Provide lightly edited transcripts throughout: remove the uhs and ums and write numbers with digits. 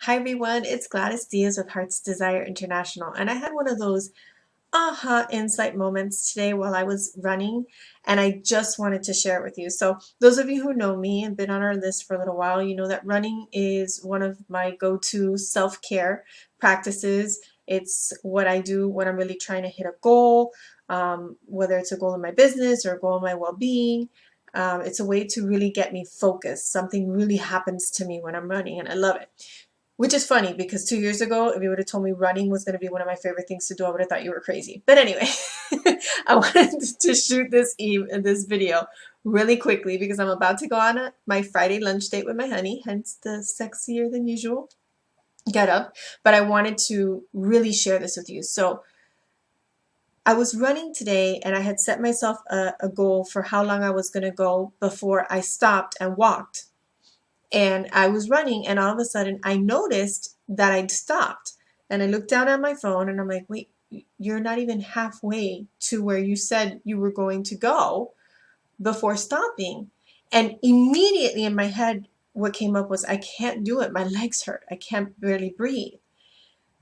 Hi everyone, it's Gladys Diaz with Heart's Desire International, and I had one of those aha insight moments today while I was running, and I just wanted to share it with you. So those of you who know me and been on our list for a little while, you know that running is one of my go-to self-care practices. It's what I do when I'm really trying to hit a goal, whether it's a goal in my business or a goal in my well-being. It's a way to really get me focused. Something really happens to me when I'm running, and I love it. Which is funny because 2 years ago, if you would have told me running was going to be one of my favorite things to do, I would have thought you were crazy. But anyway, I wanted to shoot this video really quickly because I'm about to go on my Friday lunch date with my honey, hence the sexier than usual get up. But I wanted to really share this with you. So I was running today and I had set myself a goal for how long I was going to go before I stopped and walked. And I was running, and all of a sudden I noticed that I'd stopped. And I looked down at my phone and I'm like, wait, you're not even halfway to where you said you were going to go before stopping. And immediately in my head, what came up was, I can't do it. My legs hurt. I can't barely breathe.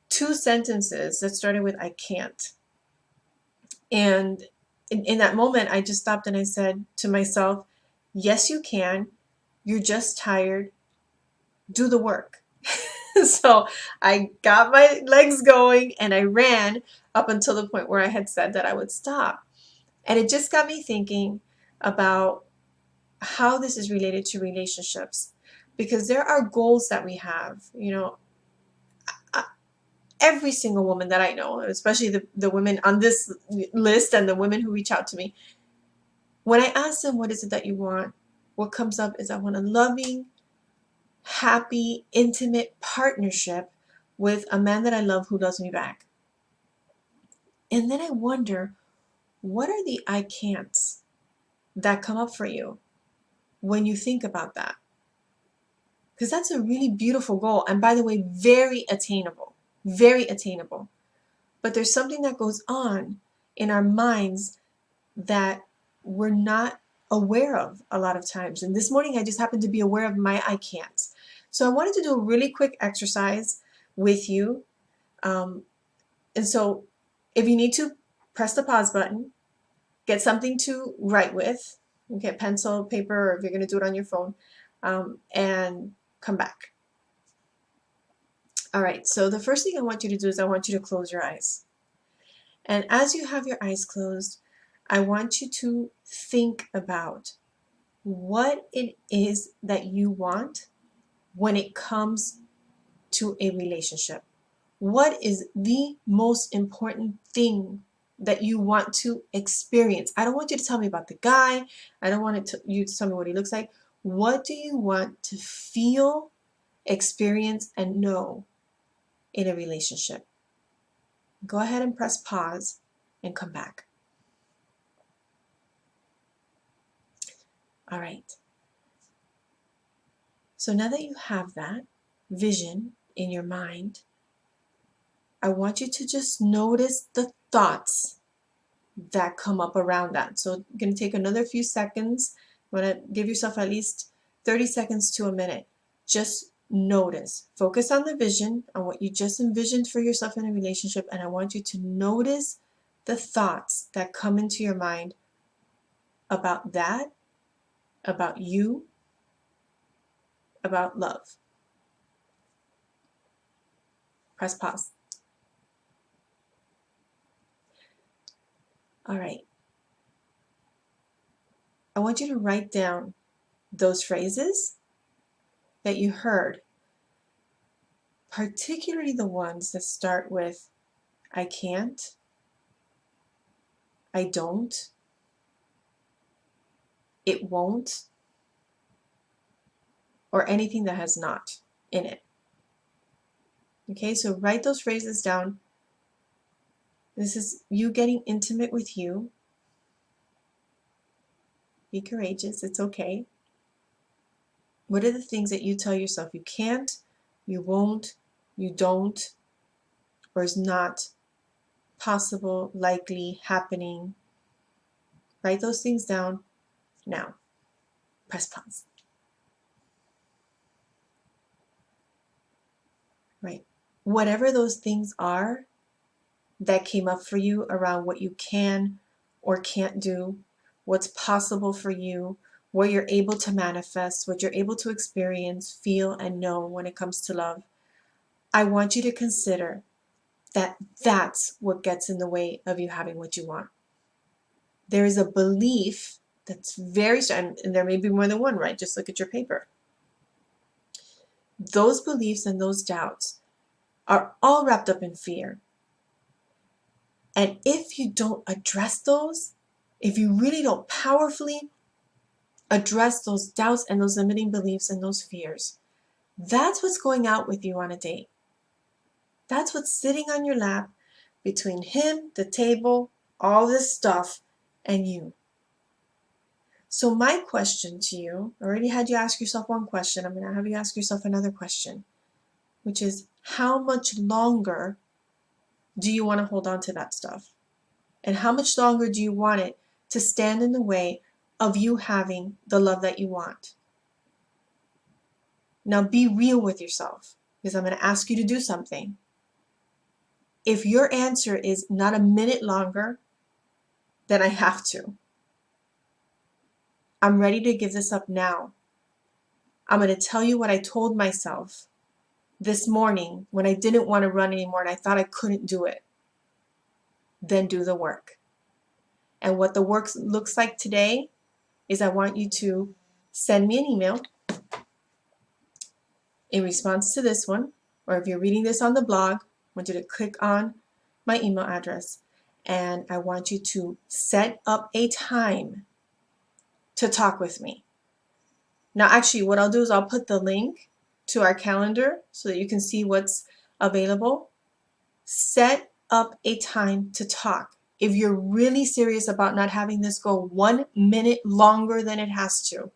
Two sentences that started with, I can't. And in that moment, I just stopped and I said to myself, yes, you can. You're just tired. Do the work. So I got my legs going and I ran up until the point where I had said that I would stop. And it just got me thinking about how this is related to relationships, because there are goals that we have. You know, every single woman that I know, especially the women on this list and the women who reach out to me, when I ask them, what is it that you want? What comes up is, I want a loving, happy, intimate partnership with a man that I love who loves me back. And then I wonder, what are the I can'ts that come up for you when you think about that? Because that's a really beautiful goal. And by the way, very attainable, very attainable. But there's something that goes on in our minds that we're not aware of a lot of times. And this morning, I just happened to be aware of my I can'ts. So I wanted to do a really quick exercise with you. And so if you need to, press the pause button, get something to write with, get pencil, paper, or if you're going to do it on your phone, and come back. All right, so the first thing I want you to do is I want you to close your eyes. And as you have your eyes closed, I want you to think about what it is that you want when it comes to a relationship. What is the most important thing that you want to experience? I don't want you to tell me about the guy. I don't want you to tell me what he looks like. What do you want to feel, experience, and know in a relationship? Go ahead and press pause and come back. All right. So now that you have that vision in your mind, I want you to just notice the thoughts that come up around that. So you're going to take another few seconds. You want to give yourself at least 30 seconds to a minute. Just notice. Focus on the vision, on what you just envisioned for yourself in a relationship, and I want you to notice the thoughts that come into your mind about that, about you, about love. Press pause. All right. I want you to write down those phrases that you heard, particularly the ones that start with I can't, I don't, it won't, or anything that has not in it. Okay, so write those phrases down. This is you getting intimate with you. Be courageous, it's okay. What are the things that you tell yourself you can't, you won't, you don't, or is not possible, likely, happening? Write those things down now. Press pause. right? Whatever those things are that came up for you around what you can or can't do, what's possible for you, what you're able to manifest, what you're able to experience, feel, and know when it comes to love, I want you to consider that that's what gets in the way of you having what you want. There is a belief that's very strong, and there may be more than one, right? Just look at your paper. Those beliefs and those doubts are all wrapped up in fear. And if you don't address those, if you really don't powerfully address those doubts and those limiting beliefs and those fears, that's what's going out with you on a date. That's what's sitting on your lap between him, the table, all this stuff, and you. So my question to you, I already had you ask yourself one question. I'm going to have you ask yourself another question, which is, how much longer do you want to hold on to that stuff? And how much longer do you want it to stand in the way of you having the love that you want? Now be real with yourself, because I'm going to ask you to do something. If your answer is not a minute longer, then I have to. I'm ready to give this up now. I'm going to tell you what I told myself this morning when I didn't want to run anymore and I thought I couldn't do it. Then do the work. And what the work looks like today is I want you to send me an email in response to this one, or if you're reading this on the blog, I want you to click on my email address and I want you to set up a time to talk with me. Now, actually, what I'll do is I'll put the link to our calendar so that you can see what's available. Set up a time to talk. If you're really serious about not having this go 1 minute longer than it has to,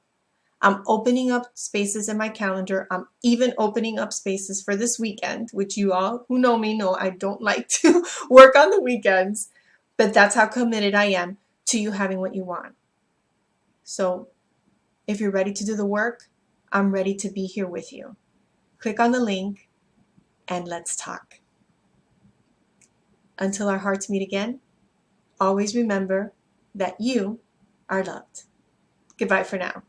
I'm opening up spaces in my calendar. I'm even opening up spaces for this weekend, which you all who know me know I don't like to work on the weekends, but that's how committed I am to you having what you want. So if you're ready to do the work, I'm ready to be here with you. Click on the link and let's talk. Until our hearts meet again, always remember that you are loved. Goodbye for now.